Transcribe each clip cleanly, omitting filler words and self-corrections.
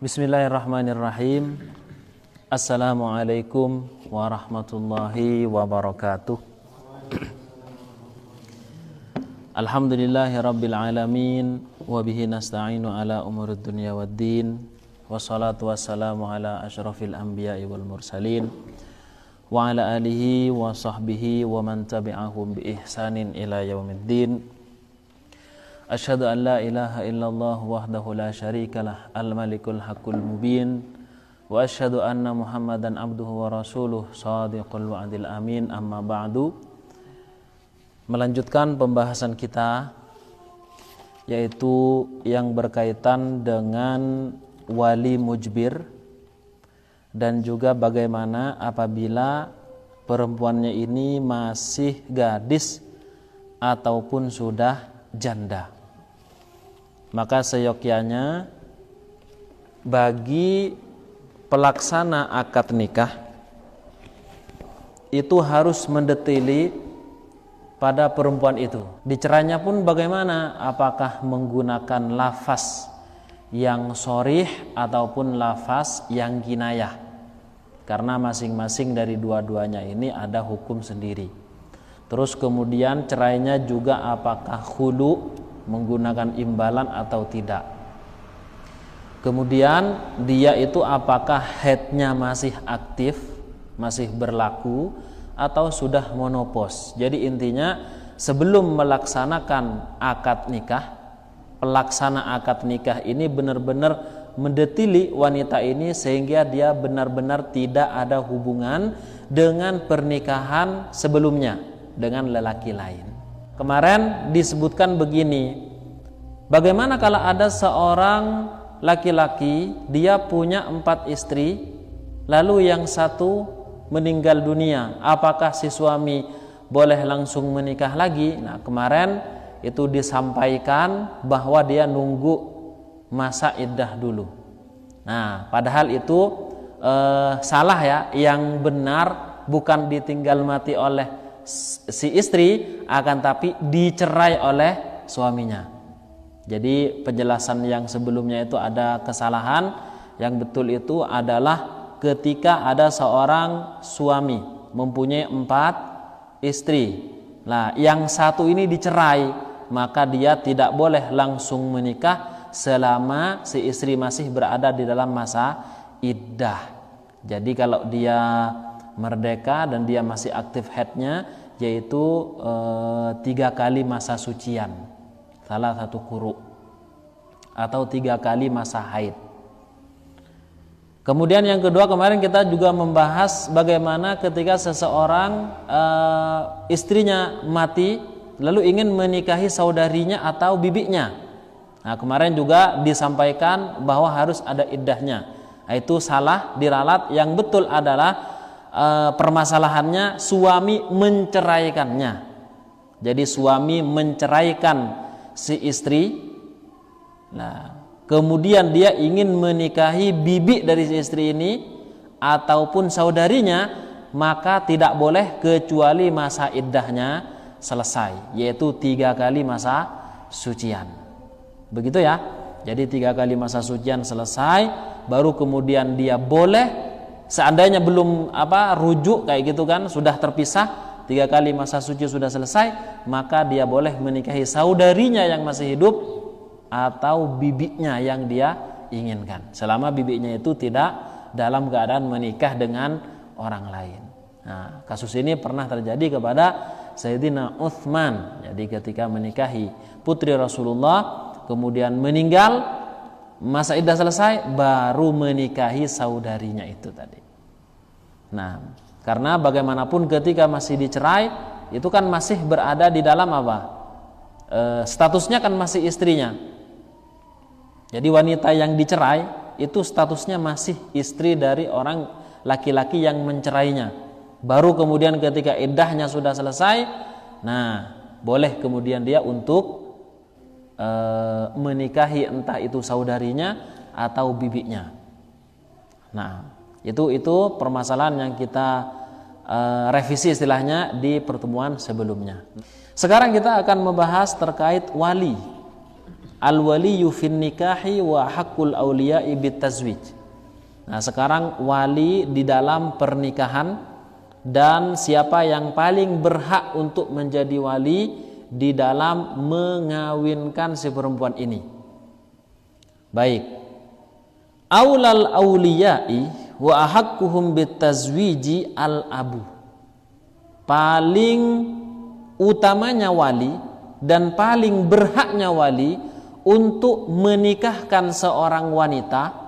Bismillahirrahmanirrahim. Assalamualaikum warahmatullahi wabarakatuh. Alhamdulillahi rabbil alamin. Wabihi nasta'inu ala umurid dunya waddin. Wassalatu wassalamu ala ashrafil anbiya'i wal mursalin. Wa ala alihi wa sahbihi wa man tabi'ahum bi ihsanin ila yaumiddin. Asyhadu an la ilaha illallah wahdahu la syarikalah al-malikul haqqul mubin wa asyhadu anna Muhammadan abduhu wa rasuluh shadiqul wa'dil amin, amma ba'du. Melanjutkan pembahasan kita, yaitu yang berkaitan dengan wali mujbir dan juga bagaimana apabila perempuannya ini masih gadis ataupun sudah janda. Maka seyogyanya bagi pelaksana akad nikah itu harus mendetaili pada perempuan itu. Dicerainya pun bagaimana? Apakah menggunakan lafaz yang sharih ataupun lafaz yang kinayah? Karena masing-masing dari dua-duanya ini ada hukum sendiri. Terus kemudian cerainya juga apakah khulu, menggunakan imbalan atau tidak. Kemudian dia itu apakah haidnya masih aktif, masih berlaku, atau sudah monopos. Jadi intinya sebelum melaksanakan akad nikah, pelaksana akad nikah ini benar-benar mendetili wanita ini sehingga dia benar-benar tidak ada hubungan dengan pernikahan sebelumnya dengan lelaki lain. Kemarin disebutkan begini, bagaimana kalau ada seorang laki-laki, dia punya 4 istri, lalu yang satu meninggal dunia, apakah si suami boleh langsung menikah lagi? Nah, kemarin itu disampaikan bahwa dia nunggu masa iddah dulu. Nah, padahal itu salah ya, yang benar bukan ditinggal mati oleh si istri, akan tapi dicerai oleh suaminya. Jadi penjelasan yang sebelumnya itu ada kesalahan. Yang betul itu adalah ketika ada seorang suami mempunyai 4 istri, nah yang satu ini dicerai, maka dia tidak boleh langsung menikah selama si istri masih berada di dalam masa iddah. Jadi kalau dia merdeka dan dia masih aktif haidnya, yaitu 3 kali masa sucian, salah satu quru, atau 3 kali masa haid. Kemudian yang kedua, kemarin kita juga membahas bagaimana ketika seseorang istrinya mati lalu ingin menikahi saudarinya atau bibinya. Nah, kemarin juga disampaikan bahwa harus ada iddahnya. Nah, itu salah diralat. Yang betul adalah permasalahannya suami menceraikannya. Jadi suami menceraikan si istri. Nah, kemudian dia ingin menikahi bibi dari si istri ini ataupun saudarinya, maka tidak boleh kecuali masa iddahnya selesai, yaitu 3 kali masa sucian. Begitu ya. Jadi 3 kali masa sucian selesai, baru kemudian dia boleh, seandainya belum rujuk kayak gitu kan, sudah terpisah, 3 kali masa suci sudah selesai, maka dia boleh menikahi saudarinya yang masih hidup atau bibinya yang dia inginkan, selama bibinya itu tidak dalam keadaan menikah dengan orang lain. Nah, kasus ini pernah terjadi kepada Sayyidina Utsman. Jadi ketika menikahi putri Rasulullah, kemudian meninggal, masa iddah selesai, baru menikahi saudarinya itu tadi. Nah, karena bagaimanapun ketika masih dicerai, itu kan masih berada di dalam statusnya kan masih istrinya. Jadi wanita yang dicerai itu statusnya masih istri dari orang laki-laki yang mencerainya. Baru kemudian ketika iddahnya sudah selesai, nah boleh kemudian dia untuk menikahi entah itu saudarinya atau bibinya. Nah, itu permasalahan yang kita revisi istilahnya di pertemuan sebelumnya. Sekarang kita akan membahas terkait wali al-waliyyu fin nikahi wa haqqul awliya'i bitazwij. Nah, sekarang wali di dalam pernikahan dan siapa yang paling berhak untuk menjadi wali di dalam mengawinkan si perempuan ini. Baik. Aulal auliya'i wa ahaqquhum bitazwiji al-abu. Paling utamanya wali dan paling berhaknya wali untuk menikahkan seorang wanita.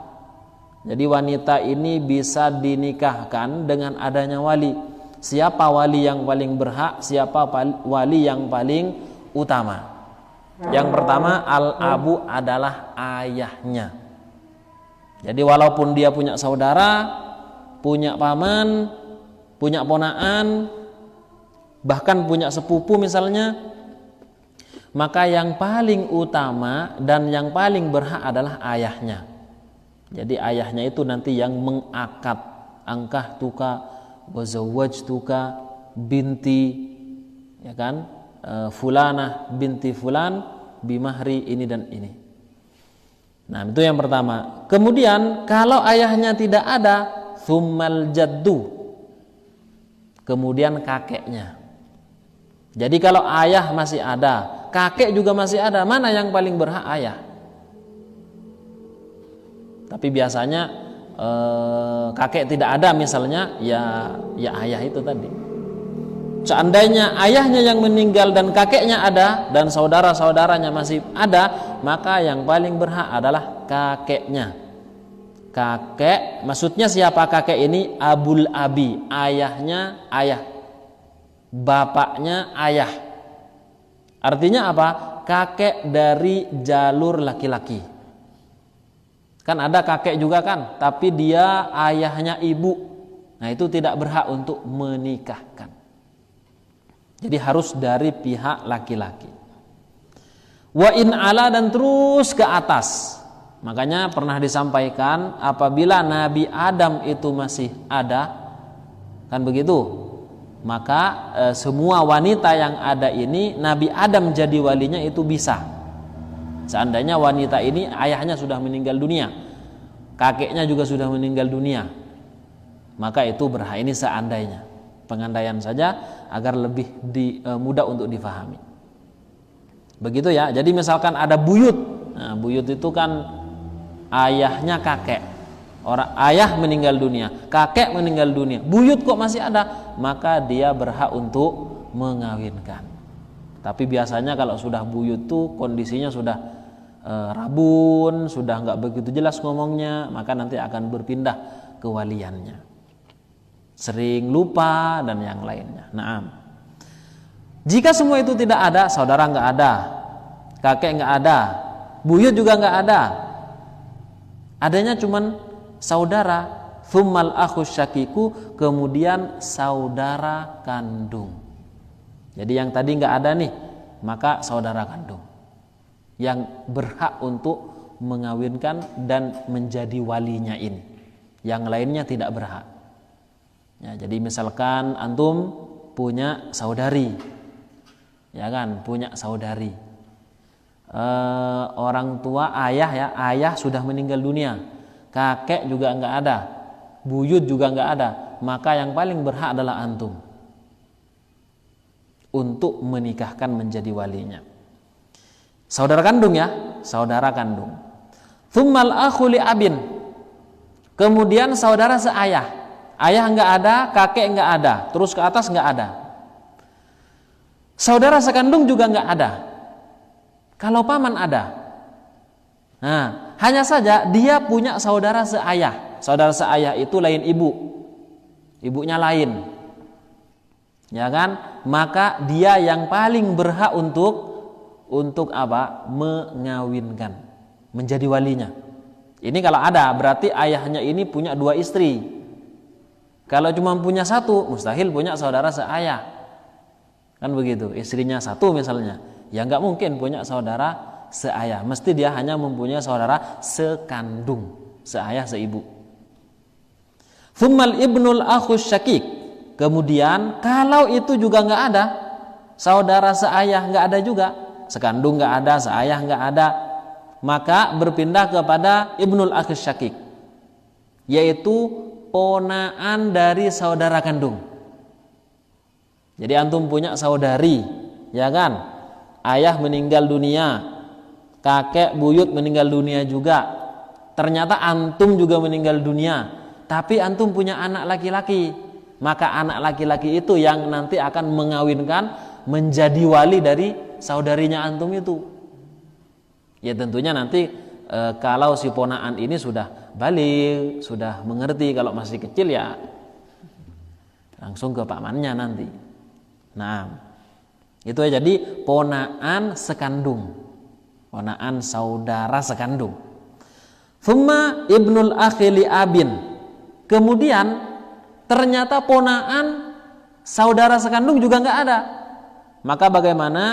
Jadi wanita ini bisa dinikahkan dengan adanya wali. Siapa wali yang paling berhak? Siapa wali yang paling utama? Yang pertama, al-abu adalah ayahnya. Jadi walaupun dia punya saudara, punya paman, punya ponaan, bahkan punya sepupu misalnya, maka yang paling utama dan yang paling berhak adalah ayahnya. Jadi ayahnya itu nanti yang mengakad, angkah tuka wazawwajtuka binti, ya kan, fulanah binti fulan bimahri ini dan ini. Nah, itu yang pertama. Kemudian kalau ayahnya tidak ada, tsummal jaddu, kemudian kakeknya. Jadi kalau ayah masih ada, kakek juga masih ada, mana yang paling berhak? Ayah. Tapi biasanya kakek tidak ada misalnya, ya ayah itu tadi. Seandainya ayahnya yang meninggal dan kakeknya ada dan saudara-saudaranya masih ada, maka yang paling berhak adalah kakeknya. Kakek, maksudnya siapa kakek ini? Abul abi, ayahnya ayah, bapaknya ayah. Artinya apa? Kakek dari jalur laki-laki. Kan ada kakek juga kan, tapi dia ayahnya ibu. Nah, itu tidak berhak untuk menikahkan. Jadi harus dari pihak laki-laki. Wa in ala, dan terus ke atas. Makanya pernah disampaikan apabila Nabi Adam itu masih ada, kan begitu, maka semua wanita yang ada ini Nabi Adam jadi walinya itu bisa. Seandainya wanita ini ayahnya sudah meninggal dunia, kakeknya juga sudah meninggal dunia, maka itu berhak. Ini seandainya, pengandaian saja agar lebih mudah untuk difahami. Begitu ya. Jadi misalkan ada buyut. Nah, buyut itu kan ayahnya kakek. Orang ayah meninggal dunia, kakek meninggal dunia, buyut kok masih ada, maka dia berhak untuk mengawinkan. Tapi biasanya kalau sudah buyut tuh kondisinya sudah rabun, sudah nggak begitu jelas ngomongnya, maka nanti akan berpindah kewaliannya. Sering lupa dan yang lainnya. Nah, jika semua itu tidak ada, saudara nggak ada, kakek nggak ada, buyut juga nggak ada, adanya cuman saudara, tsummal akhus syaqiqu, kemudian saudara kandung. Jadi yang tadi nggak ada nih, maka saudara kandung yang berhak untuk mengawinkan dan menjadi walinya ini. Yang lainnya tidak berhak. Ya, jadi misalkan antum punya saudari, ya kan, punya saudari. Orang tua ayah sudah meninggal dunia, kakek juga nggak ada, buyut juga nggak ada, maka yang paling berhak adalah antum untuk menikahkan menjadi walinya. Saudara kandung ya, saudara kandung. Tsummal akhu li abin, kemudian saudara seayah. Ayah nggak ada, kakek nggak ada, terus ke atas nggak ada. Saudara sekandung juga nggak ada. Kalau paman ada. Nah, hanya saja dia punya saudara seayah. Saudara seayah itu lain ibu, ibunya lain. Ya kan? Maka dia yang paling berhak untuk apa? Mengawinkan, menjadi walinya. Ini kalau ada, berarti ayahnya ini punya 2 istri. Kalau cuma punya 1, mustahil punya saudara seayah. Kan begitu, istrinya 1 misalnya, ya nggak mungkin punya saudara seayah. Mesti dia hanya mempunyai saudara sekandung, seayah seibu. Tsummal ibnul akhus syaqiq. Kemudian kalau itu juga nggak ada, saudara seayah nggak ada juga, sekandung nggak ada, seayah nggak ada, maka berpindah kepada ibnul akhis syakik, yaitu ponaan dari saudara kandung. Jadi antum punya saudari, ya kan? Ayah meninggal dunia, kakek buyut meninggal dunia juga. Ternyata antum juga meninggal dunia, tapi antum punya anak laki-laki. Maka anak laki-laki itu yang nanti akan mengawinkan, menjadi wali dari saudarinya antum itu. Ya tentunya nanti kalau si ponaan ini sudah balik, sudah mengerti, kalau masih kecil ya langsung ke pamannya nanti. Nah, itu ya, jadi ponaan sekandung, ponaan saudara sekandung. Thumma ibnul akhi li abin. Kemudian ternyata ponaan saudara sekandung juga nggak ada. Maka bagaimana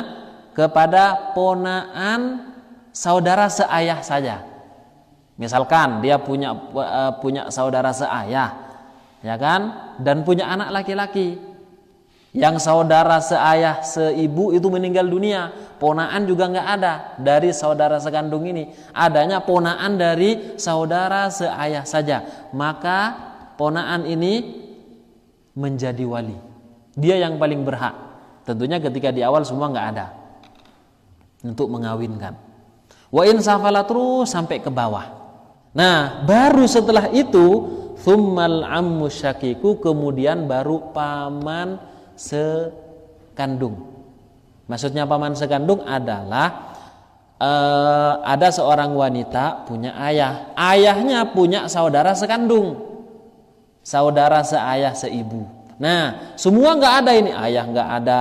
kepada ponaan saudara seayah saja? Misalkan dia punya saudara seayah, ya kan, dan punya anak laki-laki. Yang saudara seayah seibu itu meninggal dunia, ponaan juga nggak ada dari saudara sekandung ini. Adanya ponaan dari saudara seayah saja. Maka ponaan ini menjadi wali. Dia yang paling berhak. Tentunya ketika di awal semua nggak ada untuk mengawinkan. Wa in safala terus sampai ke bawah. Nah, baru setelah itu tsummal ammu syaqiqu, kemudian baru paman sekandung. Maksudnya paman sekandung adalah ada seorang wanita punya ayah. Ayahnya punya saudara sekandung, saudara seayah seibu. Nah, semua nggak ada ini, ayah nggak ada,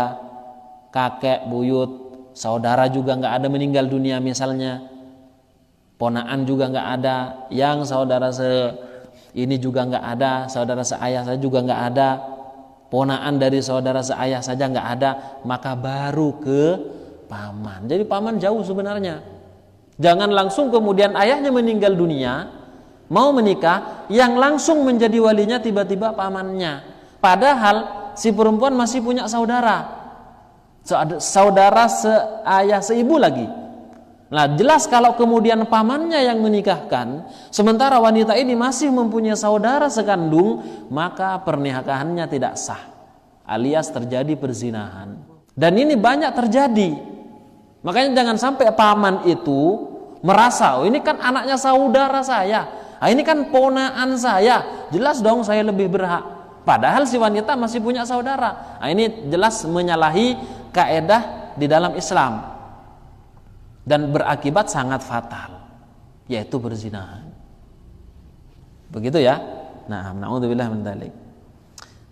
kakek buyut, saudara juga nggak ada meninggal dunia misalnya, ponaan juga nggak ada, yang saudara ini juga nggak ada, saudara seayah saya juga nggak ada, ponaan dari saudara seayah saja nggak ada, maka baru ke paman. Jadi paman jauh sebenarnya. Jangan langsung kemudian ayahnya meninggal dunia, mau menikah, yang langsung menjadi walinya tiba-tiba pamannya. Padahal si perempuan masih punya saudara, saudara seayah seibu lagi. Nah, jelas kalau kemudian pamannya yang menikahkan, sementara wanita ini masih mempunyai saudara sekandung, maka pernikahannya tidak sah, alias terjadi perzinahan. Dan ini banyak terjadi. Makanya jangan sampai paman itu merasa, oh ini kan anaknya saudara saya, ini kan ponaan saya, jelas dong saya lebih berhak. Padahal si wanita masih punya saudara. Nah, ini jelas menyalahi kaedah di dalam Islam dan berakibat sangat fatal, yaitu berzinahan. Begitu ya. Nah, na'udzubillah min dzalik.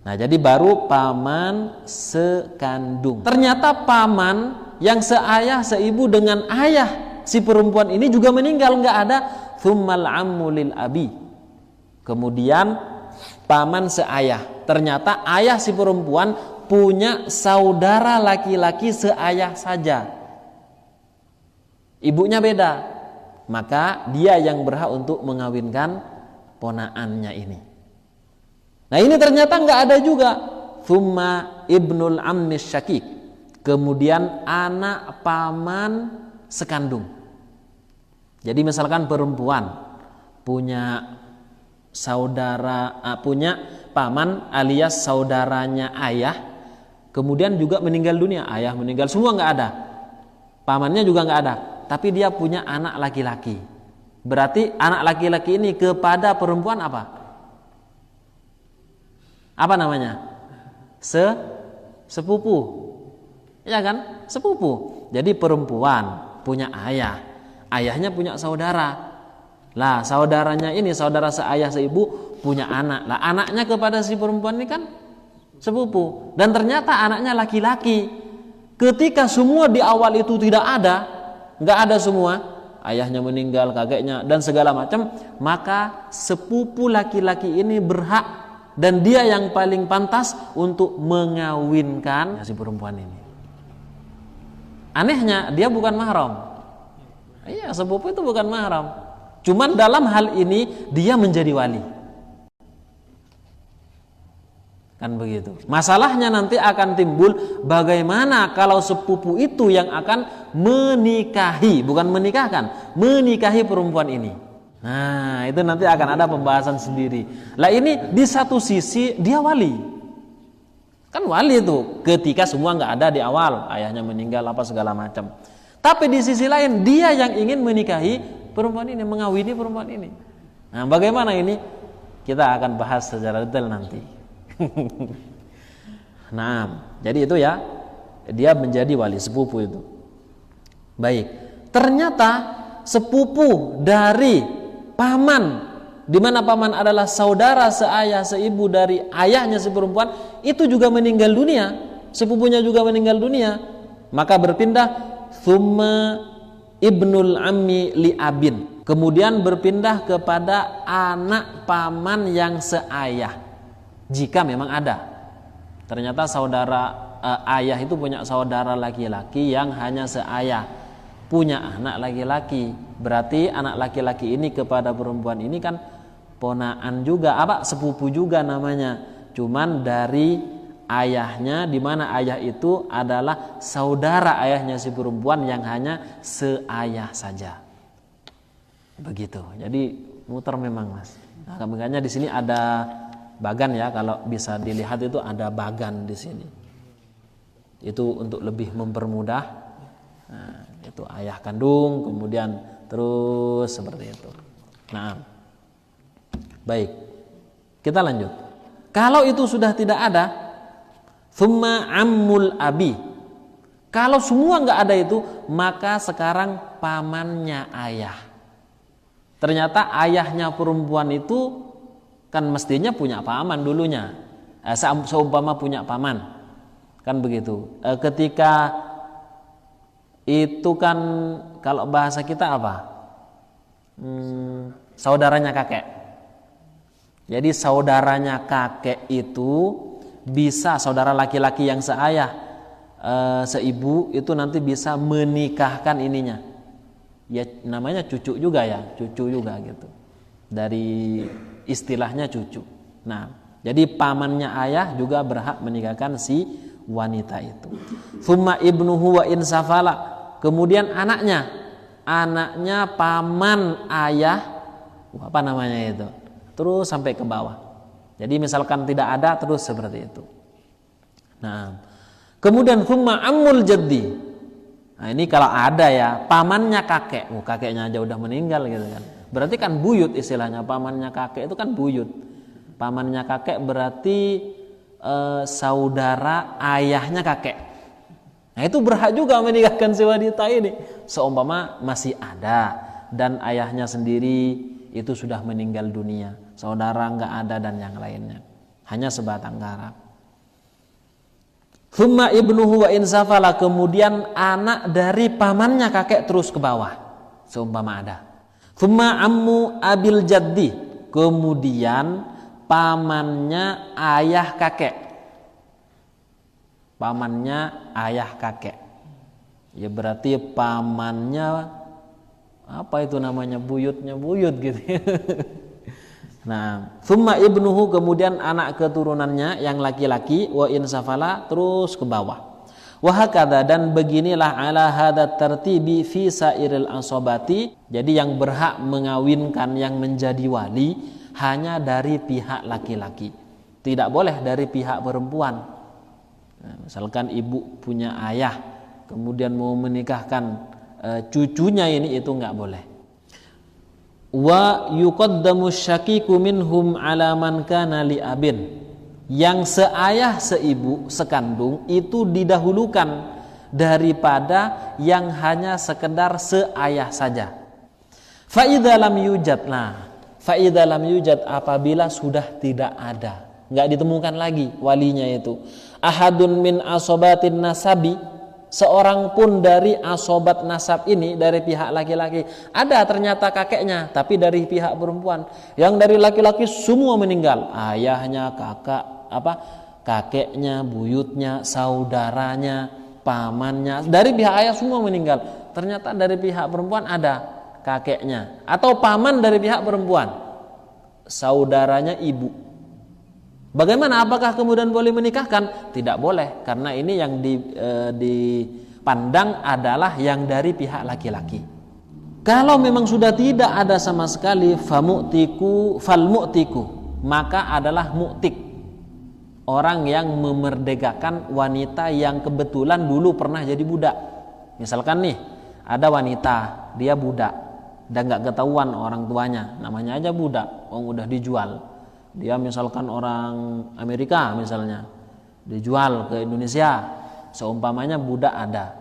Nah, jadi baru paman sekandung. Ternyata paman yang seayah seibu dengan ayah si perempuan ini juga meninggal, nggak ada. Tsummal ammu lil abi. Kemudian paman seayah. Ternyata ayah si perempuan punya saudara laki-laki seayah saja, ibunya beda, maka dia yang berhak untuk mengawinkan ponaannya ini. Nah, ini ternyata nggak ada juga. Tsumma ibnul ammi syaqiq. Kemudian anak paman sekandung. Jadi misalkan perempuan punya saudara, punya paman alias saudaranya ayah, kemudian juga meninggal dunia, ayah meninggal, semua nggak ada, pamannya juga nggak ada, tapi dia punya anak laki-laki. Berarti anak laki-laki ini kepada perempuan apa? Apa namanya? Sepupu, ya kan? Sepupu. Jadi perempuan punya ayah, ayahnya punya saudara. Lah, saudaranya ini, saudara seayah seibu, punya anak. Lah, anaknya kepada si perempuan ini kan sepupu. Dan ternyata anaknya laki-laki. Ketika semua di awal itu tidak ada, nggak ada semua, ayahnya meninggal, kakeknya, dan segala macam, maka sepupu laki-laki ini berhak dan dia yang paling pantas untuk mengawinkan si perempuan ini. Anehnya, dia bukan mahram. Iya, sepupu itu bukan mahram. Cuman dalam hal ini dia menjadi wali. Kan begitu. Masalahnya nanti akan timbul bagaimana kalau sepupu itu yang akan menikahi, bukan menikahkan, menikahi perempuan ini. Nah, itu nanti akan ada pembahasan sendiri. Lah ini di satu sisi dia wali. Kan wali itu ketika semua nggak ada di awal, ayahnya meninggal apa segala macam. Tapi di sisi lain dia yang ingin menikahi perempuan ini, mengawini perempuan ini. Nah, bagaimana ini? Kita akan bahas secara detail nanti. Nah, jadi itu ya, dia menjadi wali sepupu itu. Baik, ternyata sepupu dari paman, di mana paman adalah saudara seayah seibu dari ayahnya si perempuan, itu juga meninggal dunia, sepupunya juga meninggal dunia. Maka berpindah thumma ibnul ammi li abin, kemudian berpindah kepada anak paman yang seayah. Jika memang ada, ternyata saudara ayah itu punya saudara laki-laki yang hanya seayah, punya anak laki-laki, berarti anak laki-laki ini kepada perempuan ini kan ponaan juga, sepupu juga namanya, cuman dari ayahnya, di mana ayah itu adalah saudara ayahnya si perempuan yang hanya seayah saja. Begitu. Jadi muter memang, Mas. Nah, makanya di sini ada bagan ya, kalau bisa dilihat itu ada bagan di sini. Itu untuk lebih mempermudah. Nah, itu ayah kandung, kemudian terus seperti itu. Nah, baik. Kita lanjut. Kalau itu sudah tidak ada, thumma ammul abi. Kalau semua nggak ada itu, maka sekarang pamannya ayah. Ternyata ayahnya perempuan itu kan mestinya punya paman dulunya, seumpama punya paman, kan begitu. Ketika itu kan kalau bahasa kita apa? Saudaranya kakek. Jadi saudaranya kakek itu bisa, saudara laki-laki yang seayah seibu itu nanti bisa menikahkan ininya. Ya namanya cucu juga ya, cucu juga gitu. Dari istilahnya cucu. Nah, jadi pamannya ayah juga berhak menikahkan si wanita itu. Thumma ibnuhu wa insafala. Kemudian anaknya paman ayah, apa namanya itu? Terus sampai ke bawah. Jadi misalkan tidak ada terus seperti itu. Nah, kemudian thumma ammul jaddi. Nah, ini kalau ada ya, pamannya kakek. Kakeknya aja udah meninggal gitu kan. Berarti kan buyut istilahnya, pamannya kakek itu kan buyut. Pamannya kakek berarti saudara ayahnya kakek. Nah itu berhak juga menikahkan si wanita ini, seumpama masih ada dan ayahnya sendiri itu sudah meninggal dunia, saudara nggak ada dan yang lainnya, hanya sebatang kara. Thumma ibnuhu wa insafala, kemudian anak dari pamannya kakek terus ke bawah, seumpama ada. Thumma ammu abil jaddi, kemudian pamannya ayah kakek. Pamannya ayah kakek. Ya berarti pamannya apa itu namanya, buyutnya buyut gitu. Nah, thumma ibnuhu, kemudian anak keturunannya yang laki-laki, wa insafala, terus ke bawah. Wa hakadha, dan beginilah ala hadza tartibi fi sairil asabati. Jadi yang berhak mengawinkan, yang menjadi wali hanya dari pihak laki-laki, tidak boleh dari pihak perempuan. Nah, misalkan ibu punya ayah kemudian mau menikahkan cucunya ini, itu nggak boleh. Wa yuqaddamu syaqiqu minhum ala man kana li abin, yang seayah seibu sekandung itu didahulukan daripada yang hanya sekedar seayah saja. Fa idza lam yujad, fa idza lam yujad, apabila sudah tidak ada, nggak ditemukan lagi walinya itu, ahadun min asobatin nasabi, seorang pun dari asobat nasab ini, dari pihak laki-laki ada ternyata kakeknya, tapi dari pihak perempuan. Yang dari laki-laki semua meninggal, ayahnya, kakeknya, buyutnya, saudaranya, pamannya, dari pihak ayah semua meninggal. Ternyata dari pihak perempuan ada kakeknya atau paman dari pihak perempuan, saudaranya ibu. Bagaimana? Apakah kemudian boleh menikahkan? Tidak boleh, karena ini yang dipandang adalah yang dari pihak laki-laki. Kalau memang sudah tidak ada sama sekali, falmu'tiku, maka adalah mu'tik, orang yang memerdekakan wanita yang kebetulan dulu pernah jadi budak. Misalkan nih, ada wanita, dia budak, dan nggak ketahuan orang tuanya, namanya aja budak, udah dijual. Dia misalkan orang Amerika misalnya, dijual ke Indonesia, seumpamanya budak ada.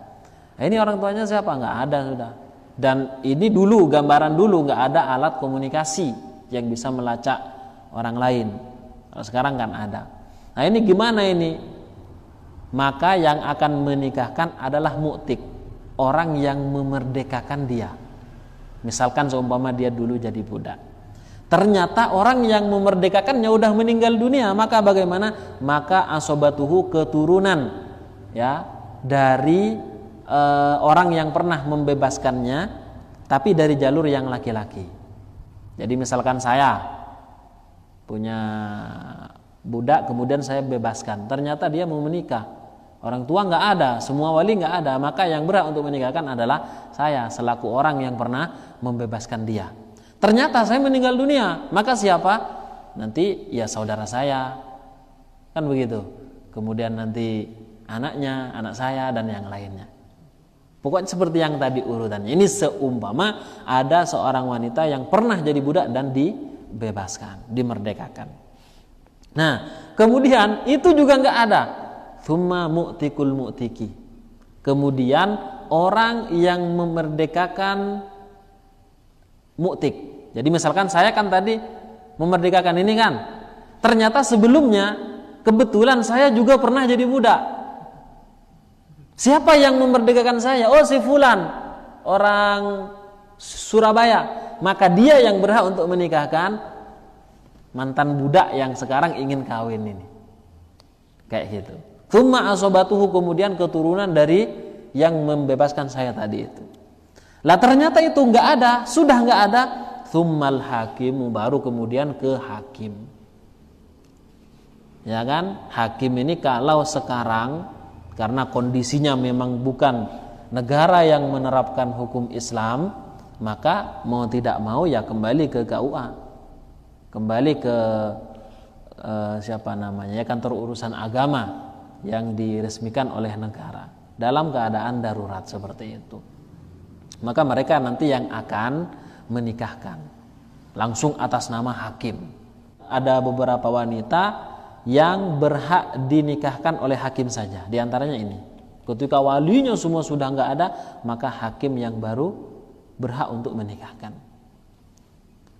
Nah, ini orang tuanya siapa? Nggak ada sudah. Dan ini dulu, gambaran dulu, nggak ada alat komunikasi yang bisa melacak orang lain. Kalau sekarang kan ada. Nah ini gimana ini? Maka yang akan menikahkan adalah mu'tik, orang yang memerdekakan dia. Misalkan seumpama dia dulu jadi budak, ternyata orang yang memerdekakannya udah meninggal dunia, maka bagaimana? Maka asobatuhu, keturunan ya dari orang yang pernah membebaskannya, tapi dari jalur yang laki-laki. Jadi misalkan saya punya budak, kemudian saya bebaskan, ternyata dia mau menikah, orang tua nggak ada, semua wali nggak ada, maka yang berhak untuk menikahkan adalah saya selaku orang yang pernah membebaskan dia. Ternyata saya meninggal dunia, maka siapa? Nanti ya saudara saya, kan begitu. Kemudian nanti anaknya, anak saya, dan yang lainnya. Pokoknya seperti yang tadi urutannya. Ini seumpama ada seorang wanita yang pernah jadi budak dan dibebaskan, dimerdekakan. Nah, kemudian itu juga nggak ada. Tsumma mu'tikul mu'tiki. Kemudian orang yang memerdekakan mu'tik. Jadi misalkan saya kan tadi memerdekakan ini kan, ternyata sebelumnya kebetulan saya juga pernah jadi budak. Siapa yang memerdekakan saya? Oh, si fulan, orang Surabaya. Maka dia yang berhak untuk menikahkan mantan budak yang sekarang ingin kawin ini. Kayak gitu. Tsumma asobatuhu, kemudian keturunan dari yang membebaskan saya tadi itu. Lah ternyata itu nggak ada, sudah nggak ada. Tsummal hakimu, baru kemudian ke hakim. Ya kan? Hakim ini kalau sekarang karena kondisinya memang bukan negara yang menerapkan hukum Islam, maka mau tidak mau ya kembali ke KUA, kembali ke kantor urusan agama yang diresmikan oleh negara dalam keadaan darurat seperti itu. Maka mereka nanti yang akan menikahkan langsung atas nama hakim. Ada beberapa wanita yang berhak dinikahkan oleh hakim saja. Di antaranya ini, ketika walinya semua sudah nggak ada, maka hakim yang baru berhak untuk menikahkan.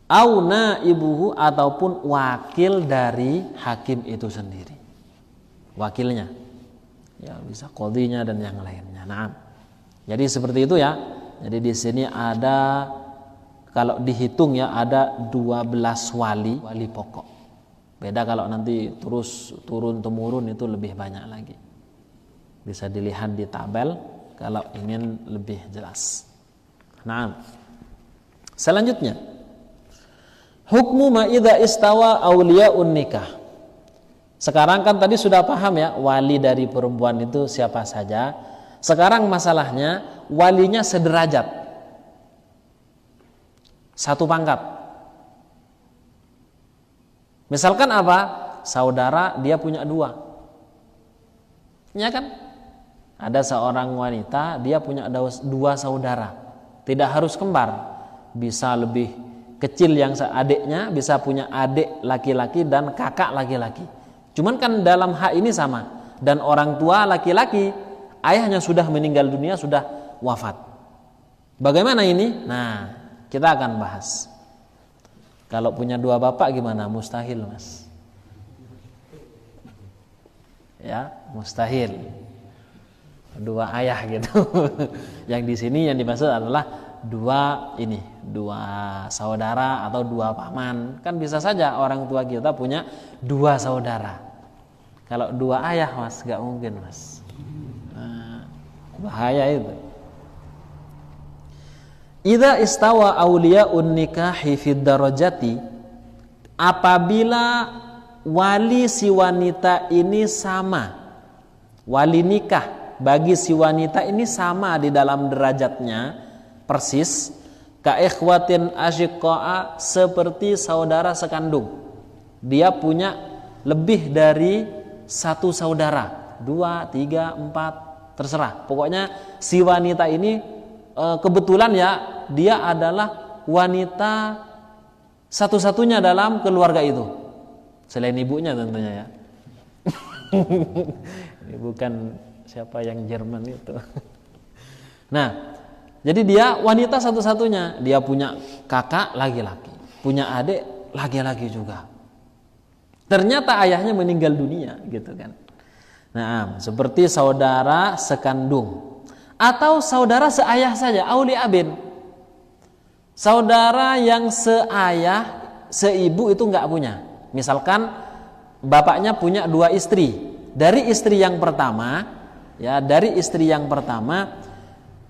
Au naibuhu, ataupun wakil dari hakim itu sendiri, wakilnya, ya bisa qadhinya dan yang lainnya. Nah, jadi seperti itu ya. Jadi di sini ada, kalau dihitung ya, ada 12 wali pokok. Beda kalau nanti terus turun-temurun, itu lebih banyak lagi. Bisa dilihat di tabel kalau ingin lebih jelas. Nah, selanjutnya, hukmu ma idza istawa auliyaun nikah. Sekarang kan tadi sudah paham ya, wali dari perempuan itu siapa saja. Sekarang masalahnya walinya sederajat, satu pangkat. Misalkan apa? Saudara dia punya 2. Ya kan? Ada seorang wanita, dia punya 2 saudara. Tidak harus kembar. Bisa lebih kecil yang adiknya, bisa punya adik laki-laki dan kakak laki-laki. Cuman kan dalam hak ini sama. Dan orang tua laki-laki, ayahnya sudah meninggal dunia, sudah wafat. Bagaimana ini? Nah, kita akan bahas. Kalau punya 2 bapak gimana? Mustahil, Mas. Ya, mustahil. 2 ayah gitu. Yang di sini yang dimaksud adalah 2 saudara atau 2 paman. Kan bisa saja orang tua kita punya 2 saudara. Kalau 2 ayah, Mas, gak mungkin, Mas. Nah, bahaya itu. Idza istawa auliya'un nikahi fid darajati, apabila wali si wanita ini sama, wali nikah bagi si wanita ini sama di dalam derajatnya persis, ka ikhwatin asyiqa'a, seperti saudara sekandung. Dia punya lebih dari satu saudara, 2, 3, 4, terserah. Pokoknya si wanita ini kebetulan ya dia adalah wanita satu-satunya dalam keluarga itu, selain ibunya tentunya ya. Ini bukan siapa yang Jerman itu. Nah, jadi dia wanita satu-satunya. Dia punya kakak laki-laki, punya adik laki-laki juga. Ternyata ayahnya meninggal dunia, gitu kan. Nah, seperti saudara sekandung atau saudara seayah saja, auli abin. Saudara yang seayah, seibu itu enggak punya. Misalkan bapaknya punya 2 istri. Dari istri yang pertama, ya, dari istri yang pertama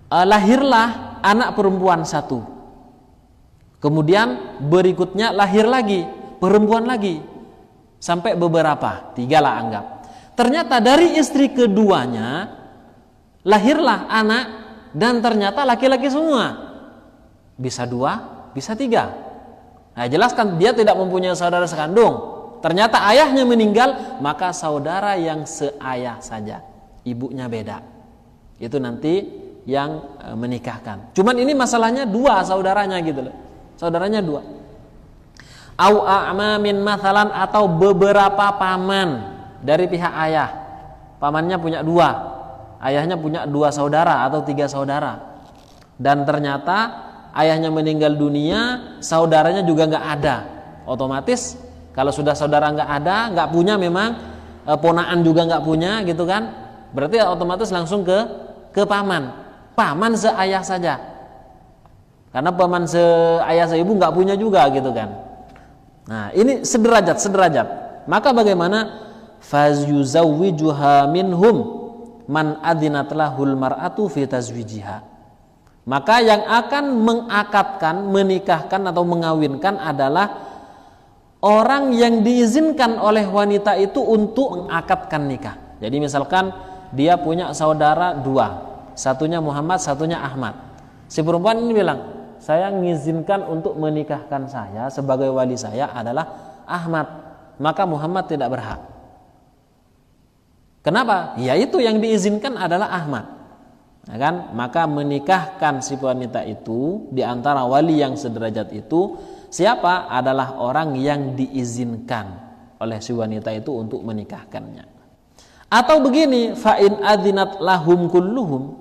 lahirlah anak perempuan 1. Kemudian berikutnya lahir lagi perempuan lagi. Sampai beberapa, 3 lah anggap. Ternyata dari istri keduanya lahirlah anak dan ternyata laki-laki semua. Bisa 2, bisa 3. Nah, jelaskan dia tidak mempunyai saudara sekandung. Ternyata ayahnya meninggal, maka saudara yang seayah saja, ibunya beda. Itu nanti yang menikahkan. Cuman ini masalahnya 2 saudaranya gitu loh. Saudaranya 2. Au a'mamin mathalan, atau beberapa paman dari pihak ayah. Pamannya punya 2, ayahnya punya 2 saudara atau 3 saudara. Dan ternyata ayahnya meninggal dunia, saudaranya juga nggak ada. Otomatis kalau sudah saudara nggak ada, nggak punya memang, ponaan juga nggak punya gitu kan, berarti otomatis langsung ke paman. Paman seayah saja, karena paman seayah seibu nggak punya juga gitu kan. Nah, ini sederajat. Maka bagaimana? Fazyuzawwijuha minhum man adzinat lahul mar'atu fi tazwijiha. Maka yang akan mengakadkan, menikahkan atau mengawinkan adalah orang yang diizinkan oleh wanita itu untuk mengakadkan nikah. Jadi misalkan dia punya saudara 2, satunya Muhammad, satunya Ahmad. Si perempuan ini bilang, saya mengizinkan untuk menikahkan saya, sebagai wali saya adalah Ahmad, maka Muhammad tidak berhak. Kenapa? Ya itu yang diizinkan adalah Ahmad. Ya kan? Maka menikahkan si wanita itu di antara wali yang sederajat itu siapa? Adalah orang yang diizinkan oleh si wanita itu untuk menikahkannya. Atau begini, fa in adzinat lahum kulluhum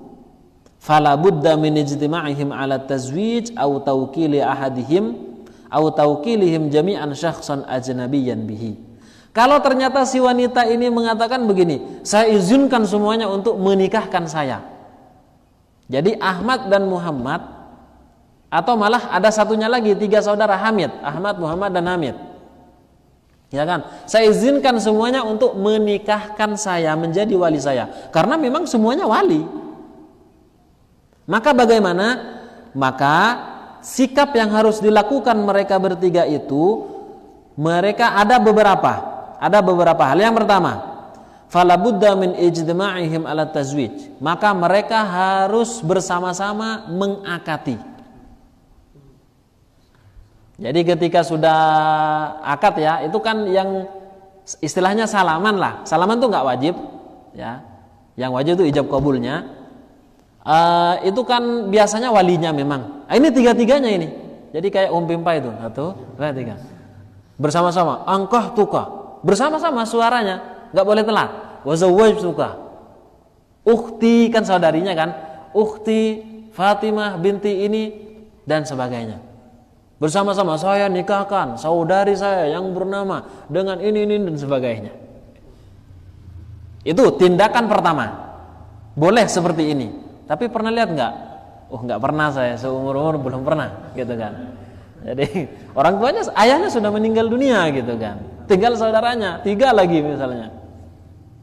fala budda min ijtima'ihim 'ala tazwij aw tawkili ahadihim aw tawkilihim jami'an syakhsan ajnabiyyan bihi. Kalau ternyata si wanita ini mengatakan begini, saya izinkan semuanya untuk menikahkan saya. Jadi Ahmad dan Muhammad, atau malah ada satunya lagi, 3 saudara Hamid, Ahmad, Muhammad dan Hamid. Ya kan? Saya izinkan semuanya untuk menikahkan saya, menjadi wali saya. Karena memang semuanya wali. Maka bagaimana? Maka sikap yang harus dilakukan mereka bertiga itu, mereka ada beberapa hal. Yang pertama, fala budda min ijtima'ihim ala tazwij. Maka mereka harus bersama-sama mengakati. Jadi ketika sudah akad ya, itu kan yang istilahnya salaman lah. Salaman itu nggak wajib, ya. Yang wajib itu ijab kabulnya. Itu kan biasanya walinya memang. Ini 3-3-nya ini. Jadi kayak pimpa itu, 1, 2, 3. Bersama-sama, angkah tukah. Bersama-sama suaranya, nggak boleh telat. Wazawwajtuka. Ukhti kan saudarinya kan. Ukhti Fatimah binti ini dan sebagainya. Bersama-sama saya nikahkan saudari saya yang bernama dengan ini dan sebagainya. Itu tindakan pertama. Boleh seperti ini. Tapi pernah lihat nggak? Oh, nggak pernah, saya seumur-umur belum pernah gitu kan. Jadi orang tuanya, ayahnya sudah meninggal dunia gitu kan. Tinggal saudaranya 3 lagi misalnya.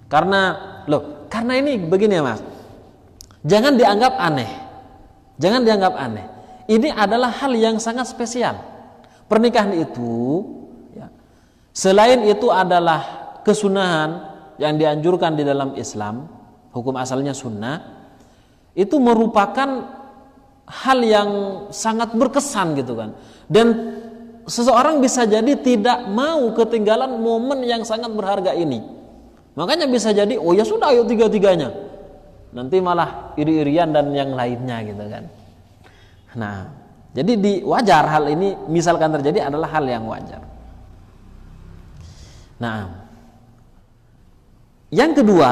Karena ini begini ya Mas. Jangan dianggap aneh. Jangan dianggap aneh. Ini adalah hal yang sangat spesial. Pernikahan itu ya, Selain itu adalah kesunahan yang dianjurkan di dalam Islam, hukum asalnya sunnah, itu merupakan hal yang sangat berkesan gitu kan. Dan seseorang bisa jadi tidak mau ketinggalan momen yang sangat berharga ini. Makanya bisa jadi, oh ya sudah ayo tiga-tiganya. Nanti malah iri-irian dan yang lainnya gitu kan. Nah, jadi wajar hal ini misalkan terjadi adalah hal yang wajar. Nah, yang kedua,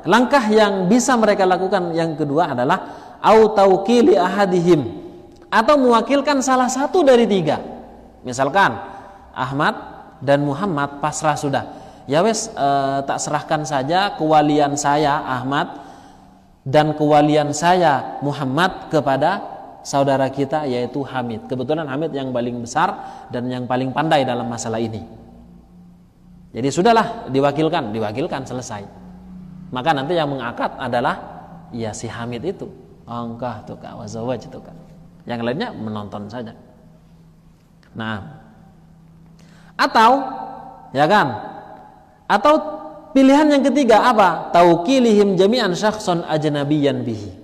langkah yang bisa mereka lakukan yang kedua adalah au tauqili ahadihim, atau mewakilkan salah satu dari tiga. Misalkan Ahmad dan Muhammad pasrah sudah. Ya wes, tak serahkan saja kewalian saya Ahmad dan kewalian saya Muhammad kepada saudara kita yaitu Hamid. Kebetulan Hamid yang paling besar dan yang paling pandai dalam masalah ini. Jadi sudahlah diwakilkan selesai. Maka nanti yang mengakad adalah ya si Hamid itu. Angkah tuh Kak, wazawaj itu Kak. Yang lainnya menonton saja. Nah, atau ya kan? Atau pilihan yang ketiga apa? Tauqilihim jami'an syakhsan ajnabiyyan bihi.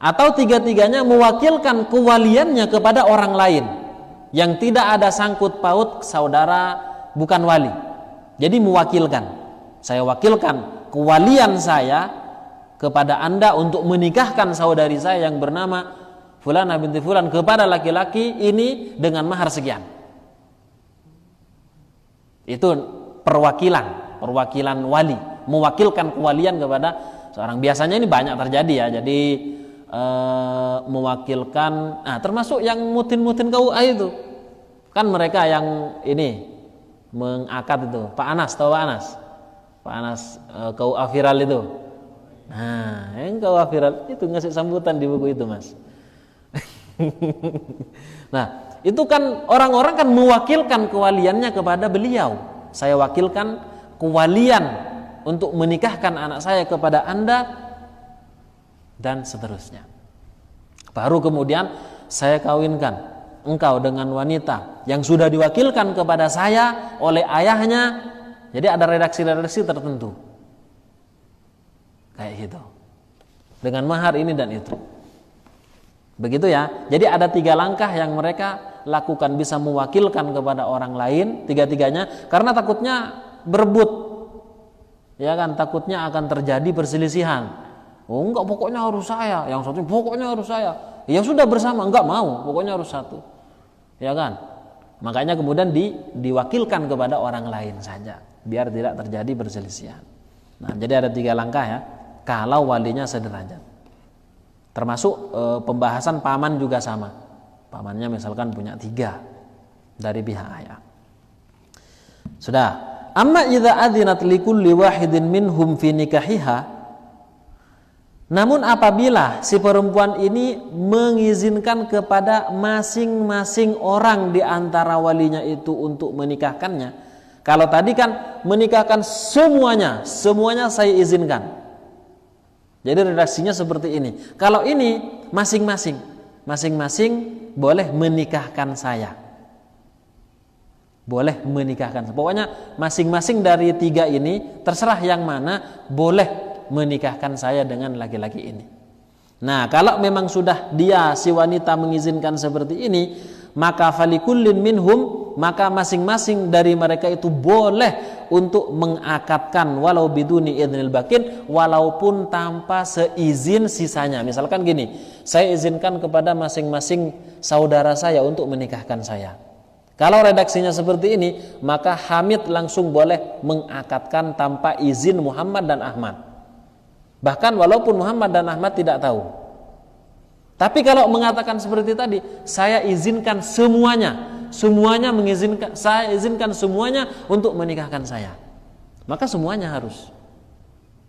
Atau tiga-tiganya mewakilkan kewaliannya kepada orang lain yang tidak ada sangkut paut saudara bukan wali. Jadi mewakilkan. Saya wakilkan kewalian saya kepada Anda untuk menikahkan saudari saya yang bernama Fulanah binti Fulan kepada laki-laki ini dengan mahar sekian. Itu perwakilan wali, mewakilkan kewalian kepada seorang. Biasanya ini banyak terjadi ya. Jadi mewakilkan, termasuk yang mutin-mutin KUA itu. Kan mereka yang ini mengakad itu, Pak Anas, tahu Pak Anas? Pak Anas KUA viral itu. Nah, yang KUA viral itu ngasih sambutan di buku itu, Mas. Nah, itu kan orang-orang kan mewakilkan kewaliannya kepada beliau. Saya wakilkan kewalian untuk menikahkan anak saya kepada Anda dan seterusnya. Baru kemudian saya kawinkan engkau dengan wanita yang sudah diwakilkan kepada saya oleh ayahnya. Jadi ada redaksi-redaksi tertentu kayak gitu, dengan mahar ini dan itu. Begitu ya. Jadi ada tiga langkah yang mereka lakukan, bisa mewakilkan kepada orang lain tiga-tiganya, karena takutnya berebut, ya kan, takutnya akan terjadi perselisihan. Oh enggak, pokoknya harus saya, yang satu pokoknya harus saya. Ya sudah bersama, enggak mau, pokoknya harus satu. Ya kan? Makanya kemudian diwakilkan kepada orang lain saja biar tidak terjadi perselisihan. Nah, jadi ada tiga langkah ya kalau walinya sederajat. Termasuk pembahasan paman juga sama. Pamannya misalkan punya 3 dari pihak ayah. Sudah. Amma idza adzinat likulli wahidin minhum fi nikahiha. Namun apabila si perempuan ini mengizinkan kepada masing-masing orang di antara walinya itu untuk menikahkannya. Kalau tadi kan menikahkan semuanya saya izinkan. Jadi redaksinya seperti ini. Kalau ini masing-masing boleh menikahkan saya. Boleh menikahkan. Pokoknya masing-masing dari 3 ini terserah yang mana boleh menikahkan saya dengan laki-laki ini. Nah, kalau memang sudah dia si wanita mengizinkan seperti ini, maka falikullin minhum, maka masing-masing dari mereka itu boleh untuk mengakadkan walau biduni idznil bakin, walaupun tanpa seizin sisanya. Misalkan gini, saya izinkan kepada masing-masing saudara saya untuk menikahkan saya. Kalau redaksinya seperti ini, maka Hamid langsung boleh mengakadkan tanpa izin Muhammad dan Ahmad. Bahkan walaupun Muhammad dan Ahmad tidak tahu. Tapi kalau mengatakan seperti tadi, saya izinkan semuanya mengizinkan, saya izinkan semuanya untuk menikahkan saya. Maka semuanya harus.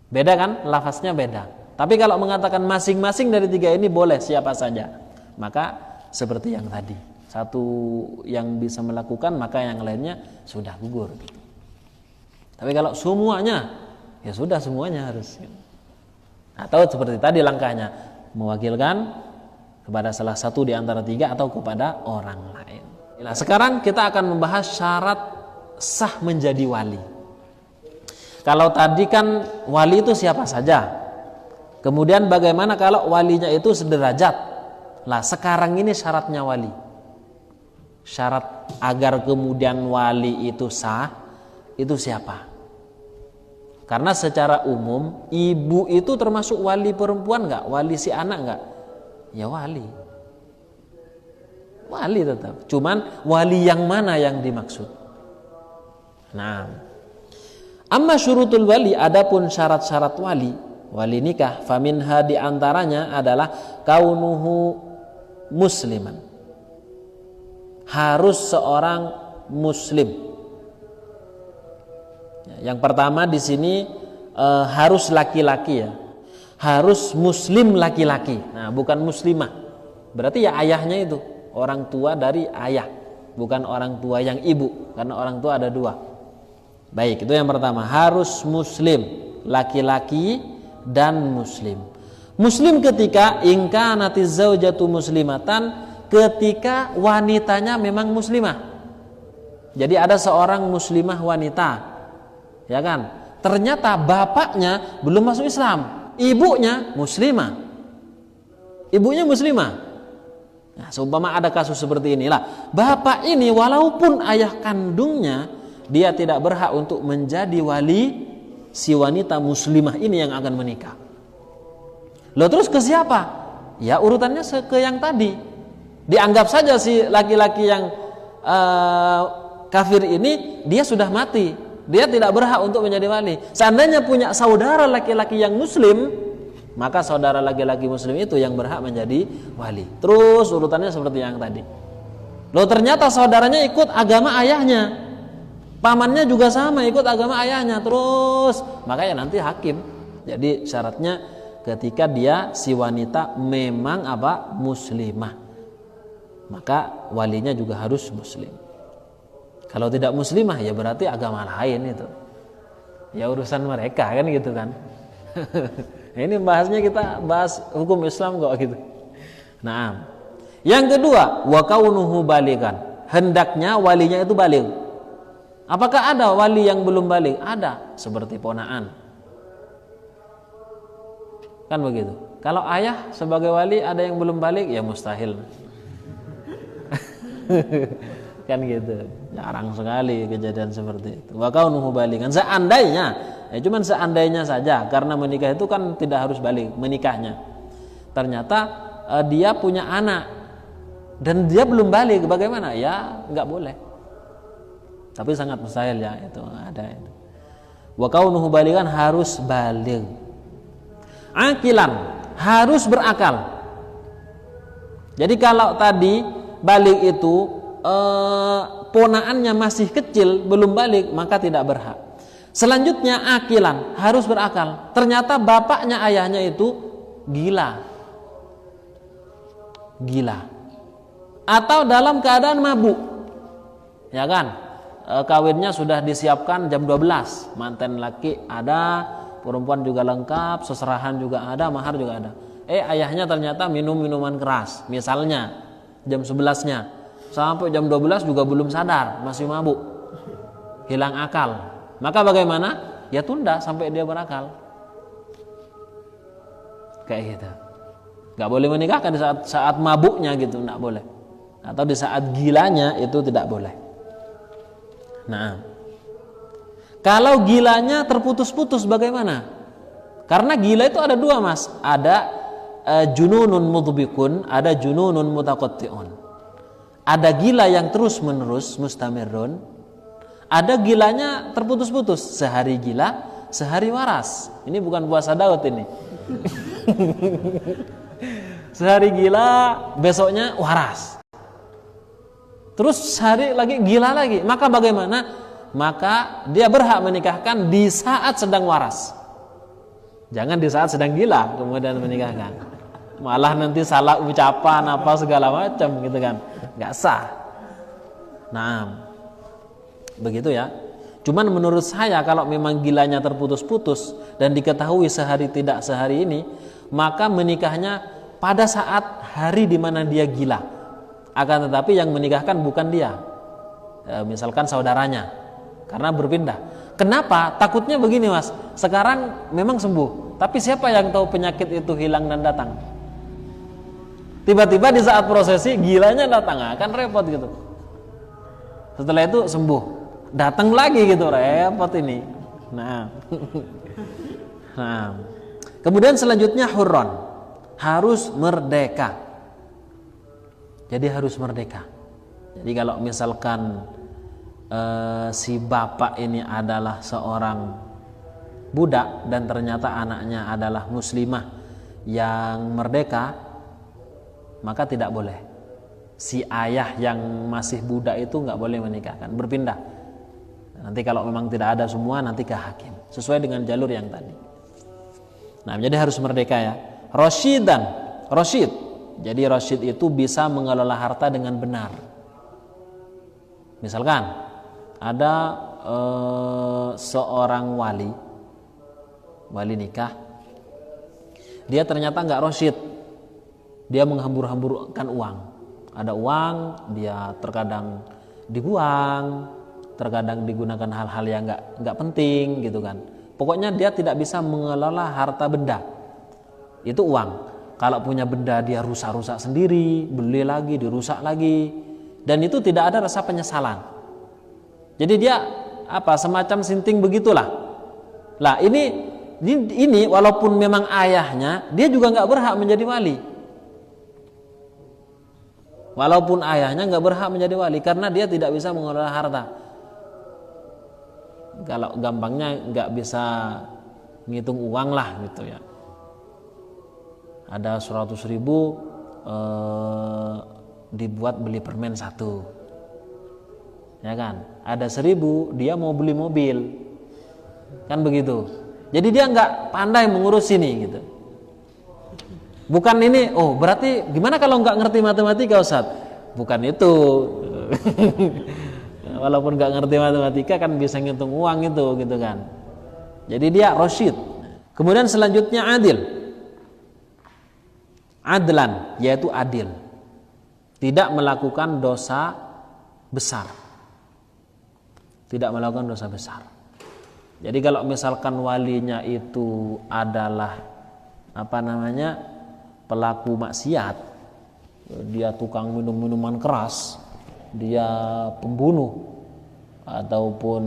Beda kan? Lafaznya beda. Tapi kalau mengatakan masing-masing dari 3 ini boleh siapa saja, maka seperti yang tadi. Satu yang bisa melakukan, maka yang lainnya sudah gugur. Tapi kalau semuanya, ya sudah semuanya harus. Atau seperti tadi langkahnya, mewakilkan kepada salah satu di antara 3 atau kepada orang lain. Nah, sekarang kita akan membahas syarat sah menjadi wali. Kalau tadi kan wali itu siapa saja. Kemudian bagaimana kalau walinya itu sederajat? Lah sekarang ini syaratnya wali. Syarat agar kemudian wali itu sah, itu siapa? Karena secara umum ibu itu termasuk wali perempuan nggak? Wali si anak nggak? Ya wali. Wali tetap. Cuman wali yang mana yang dimaksud? Nah. Amma syurutul wali, adapun syarat-syarat wali nikah, faminha diantaranya adalah kaunuhu musliman, harus seorang muslim. Yang pertama di sini harus laki-laki ya, harus muslim laki-laki. Nah bukan muslimah, berarti ya ayahnya itu orang tua dari ayah, bukan orang tua yang ibu, karena orang tua ada dua. Baik, itu yang pertama, harus muslim, laki-laki dan muslim. Muslim ketika ingkanatiz zaujatu muslimatan, ketika wanitanya memang muslimah. Jadi ada seorang muslimah wanita, ya kan? Ternyata bapaknya belum masuk Islam, ibunya muslimah. Ibunya muslimah. Nah, seumpama ada kasus seperti inilah, bapak ini walaupun ayah kandungnya, dia tidak berhak untuk menjadi wali si wanita muslimah ini yang akan menikah. Loh terus ke siapa? Ya urutannya ke yang tadi. Dianggap saja si laki-laki yang kafir ini dia sudah mati, dia tidak berhak untuk menjadi wali. Seandainya punya saudara laki-laki yang muslim, maka saudara laki-laki muslim itu yang berhak menjadi wali. Terus urutannya seperti yang tadi. Loh ternyata saudaranya ikut agama ayahnya, pamannya juga sama ikut agama ayahnya, terus makanya nanti hakim. Jadi syaratnya ketika dia si wanita memang muslimah, maka walinya juga harus muslim. Kalau tidak muslimah ya berarti agama lain itu. Ya urusan mereka kan gitu kan. Ini bahasnya kita bahas hukum Islam kok gitu. Nah, yang kedua wa kaunuhu baligan, hendaknya walinya itu baligh. Apakah ada wali yang belum balik? Ada, seperti ponaan. Kan begitu. Kalau ayah sebagai wali ada yang belum balik, ya mustahil. Kan gitu. Jarang sekali kejadian seperti itu. Wa kaunuhu baligan. Seandainya, ya cuman seandainya saja, karena menikah itu kan tidak harus balik menikahnya. Ternyata dia punya anak dan dia belum balik, bagaimana? Ya nggak boleh. Tapi sangat mustahil ya itu ada itu. Wa kaunuhu baligan, harus baligh. Akilan, harus berakal. Jadi kalau tadi baligh itu ponaannya masih kecil belum balik, maka tidak berhak. Selanjutnya akilan, harus berakal. Ternyata bapaknya ayahnya itu gila. Atau dalam keadaan mabuk. Ya kan? Kawinnya sudah disiapkan jam 12, manten laki ada, perempuan juga lengkap, seserahan juga ada, mahar juga ada. Ayahnya ternyata minum minuman keras, misalnya jam 11-nya sampai jam 12 juga belum sadar, masih mabuk, hilang akal. Maka bagaimana? Ya tunda sampai dia berakal. Kayak gitu. Gak boleh menikahkan di saat mabuknya gitu, gak boleh. Atau di saat gilanya itu tidak boleh. Nah, kalau gilanya terputus-putus bagaimana? Karena gila itu ada dua mas, ada jununun mudbikun, ada jununun mutaqatti'un. Ada gila yang terus menerus mustamirun, ada gilanya terputus-putus, sehari gila, sehari waras. Ini bukan puasa Daud ini. Sehari gila, besoknya waras. Terus sehari lagi gila lagi. Maka bagaimana? Maka dia berhak menikahkan di saat sedang waras. Jangan di saat sedang gila kemudian menikahkan. Malah nanti salah ucapan apa segala macam gitu kan. Enggak sah. Nah, begitu ya. Cuman menurut saya kalau memang gilanya terputus-putus dan diketahui sehari tidak sehari ini, maka menikahnya pada saat hari di mana dia gila. Akan tetapi yang menikahkan bukan dia, misalkan saudaranya. karena berpindah. Kenapa? Takutnya begini Mas, sekarang memang sembuh, tapi siapa yang tahu penyakit itu hilang dan datang? Tiba-tiba di saat prosesi gilanya datang, kan repot gitu. Setelah itu sembuh, datang lagi gitu, repot ini. Nah, nah. Kemudian selanjutnya hurron, harus merdeka. Jadi harus merdeka. Jadi kalau misalkan si bapak ini adalah seorang budak dan ternyata anaknya adalah muslimah yang merdeka, maka tidak boleh. Si ayah yang masih budak itu nggak boleh menikahkan, berpindah. Nanti kalau memang tidak ada semua, nanti ke hakim sesuai dengan jalur yang tadi. Nah, jadi harus merdeka ya. Rasyid. Jadi rasyid itu bisa mengelola harta dengan benar. Misalkan ada seorang wali nikah, dia ternyata nggak rasyid, dia menghambur-hamburkan uang. Ada uang, dia terkadang dibuang, terkadang digunakan hal-hal yang nggak penting gitu kan. Pokoknya dia tidak bisa mengelola harta benda. Itu uang. Kalau punya benda dia rusak-rusak sendiri, beli lagi, dirusak lagi, dan itu tidak ada rasa penyesalan. Jadi dia semacam sinting begitulah. Lah ini walaupun memang ayahnya, dia juga nggak berhak menjadi wali. Walaupun ayahnya nggak berhak menjadi wali karena dia tidak bisa mengelola harta. Kalau gampangnya nggak bisa ngitung uang lah gitu ya. Ada 100.000 dibuat beli permen 1. Ya kan, ada 1.000 dia mau beli mobil, kan begitu. Jadi dia nggak pandai mengurus ini gitu. Bukan ini, berarti gimana kalau nggak ngerti matematika Ustaz? Bukan itu. Walaupun nggak ngerti matematika kan bisa ngitung uang itu gitu kan. Jadi dia rasyid. Kemudian selanjutnya adlan, yaitu adil, tidak melakukan dosa besar. Tidak melakukan dosa besar. Jadi kalau misalkan walinya itu adalah pelaku maksiat, dia tukang minum minuman keras, dia pembunuh ataupun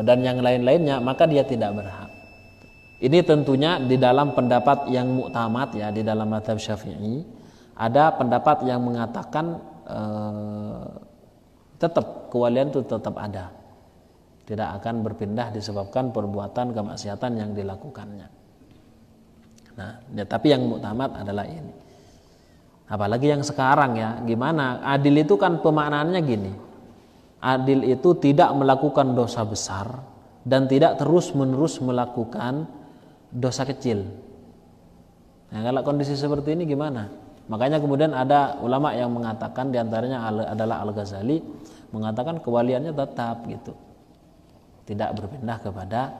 dan yang lain-lainnya, maka dia tidak berhak. Ini tentunya di dalam pendapat yang muktamad ya, di dalam mazhab Syafi'i ada pendapat yang mengatakan tetap kewalian itu tetap ada, tidak akan berpindah disebabkan perbuatan kemaksiatan yang dilakukannya. Nah, ya, tapi yang muktamad adalah ini. Apalagi yang sekarang ya, gimana? Adil itu kan pemaknaannya gini. Adil itu tidak melakukan dosa besar dan tidak terus-menerus melakukan dosa kecil. Nah, kalau kondisi seperti ini gimana? Makanya kemudian ada ulama yang mengatakan, diantaranya adalah Al-Ghazali, mengatakan kewaliannya tetap gitu, tidak berpindah kepada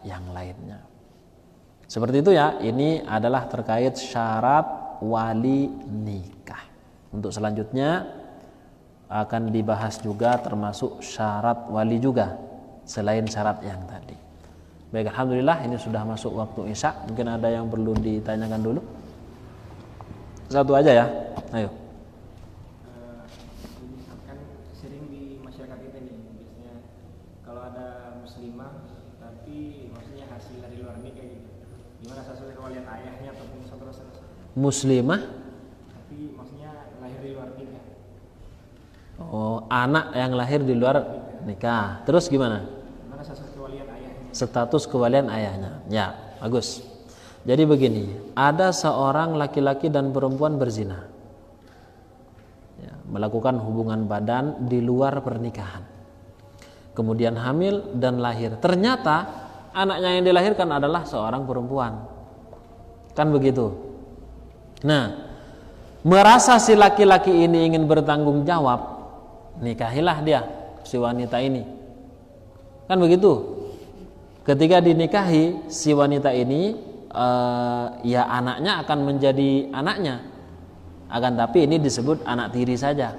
yang lainnya. Seperti itu ya. Ini adalah terkait syarat wali nikah. Untuk selanjutnya akan dibahas juga termasuk syarat wali juga selain syarat yang tadi. Baik, alhamdulillah ini sudah masuk waktu Isya. Mungkin ada yang perlu ditanyakan dulu. Satu aja ya. Ayo. Kan sering di masyarakat kita nih, biasanya kalau ada muslimah tapi maksudnya hasil dari luar nikah gitu. Gimana sesuai kewalian ayahnya ataupun saudara? Muslimah tapi maksudnya lahir di luar nikah. Oh, anak yang lahir di luar nikah. Terus gimana? Gimana status kewalian ayahnya? Status kewalian ayahnya. Ya, bagus. Jadi begini, ada seorang laki-laki dan perempuan berzina, ya, melakukan hubungan badan di luar pernikahan, kemudian hamil dan lahir. Ternyata anaknya yang dilahirkan adalah seorang perempuan, kan begitu. Nah, merasa si laki-laki ini ingin bertanggung jawab, nikahilah dia si wanita ini, kan begitu. Ketika dinikahi si wanita ini, ya anaknya akan menjadi anaknya, akan tapi ini disebut anak tiri saja.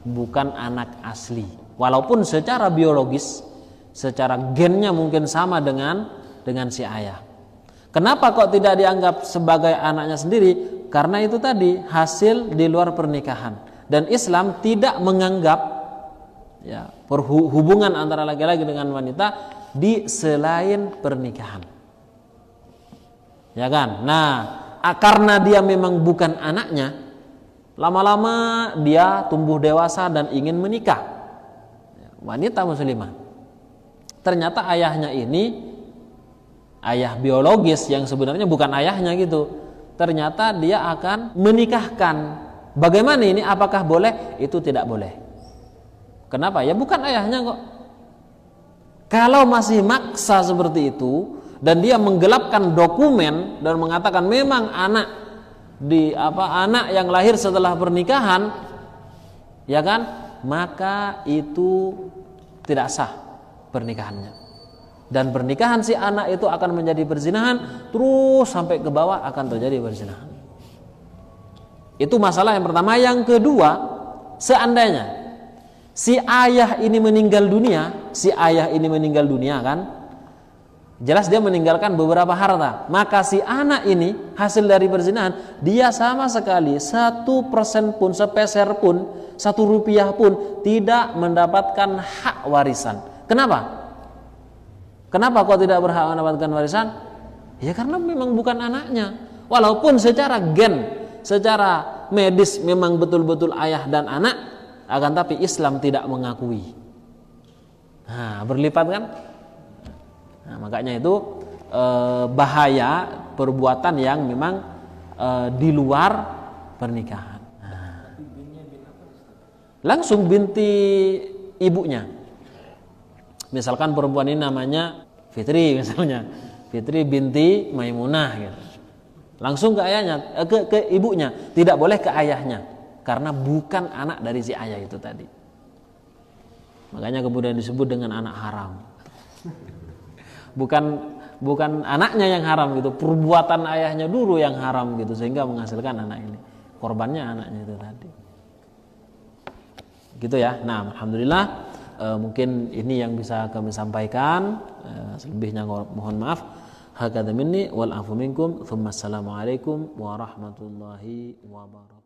bukan anak asli. Walaupun secara biologis, secara gennya mungkin sama dengan si ayah. Kenapa kok tidak dianggap sebagai anaknya sendiri? Karena itu tadi hasil di luar pernikahan. Dan Islam tidak menganggap ya, hubungan antara laki-laki dengan wanita di selain pernikahan. Ya kan? Nah, karena dia memang bukan anaknya, lama-lama dia tumbuh dewasa dan ingin menikah. Wanita muslimah. Ternyata ayahnya ini ayah biologis yang sebenarnya bukan ayahnya gitu. Ternyata dia akan menikahkan. Bagaimana ini? Apakah boleh? Itu tidak boleh. Kenapa? Ya bukan ayahnya kok. Kalau masih maksa seperti itu dan dia menggelapkan dokumen dan mengatakan memang anak yang lahir setelah pernikahan, ya kan? Maka itu tidak sah pernikahannya. Dan pernikahan si anak itu akan menjadi perzinahan, terus sampai ke bawah akan terjadi perzinahan. Itu masalah yang pertama. Yang kedua, seandainya si ayah ini meninggal dunia kan, jelas dia meninggalkan beberapa harta. Maka si anak ini hasil dari perzinahan, dia sama sekali 1% pun, sepeser pun, 1 rupiah pun tidak mendapatkan hak warisan. Kenapa? Kenapa kok tidak berhak mendapatkan warisan? Ya karena memang bukan anaknya. Walaupun secara gen, secara medis memang betul-betul ayah dan anak, akan tapi Islam tidak mengakui. Nah, berlipat kan? Nah, makanya itu bahaya perbuatan yang memang di luar pernikahan. Nah, langsung binti ibunya. Misalkan perempuan ini namanya Fitri misalnya, Fitri binti Maimunah gitu. Langsung ke ayahnya, ke ibunya, tidak boleh ke ayahnya karena bukan anak dari si ayah itu tadi. Makanya kemudian disebut dengan anak haram. Bukan anaknya yang haram gitu, perbuatan ayahnya dulu yang haram gitu sehingga menghasilkan anak ini. Korbannya anaknya itu tadi. Gitu ya. Nah, alhamdulillah mungkin ini yang bisa kami sampaikan. Selebihnya mohon maaf. Hakadha minni wal afu minkum. Tsumma assalamu alaikum warahmatullahi wabarakatuh.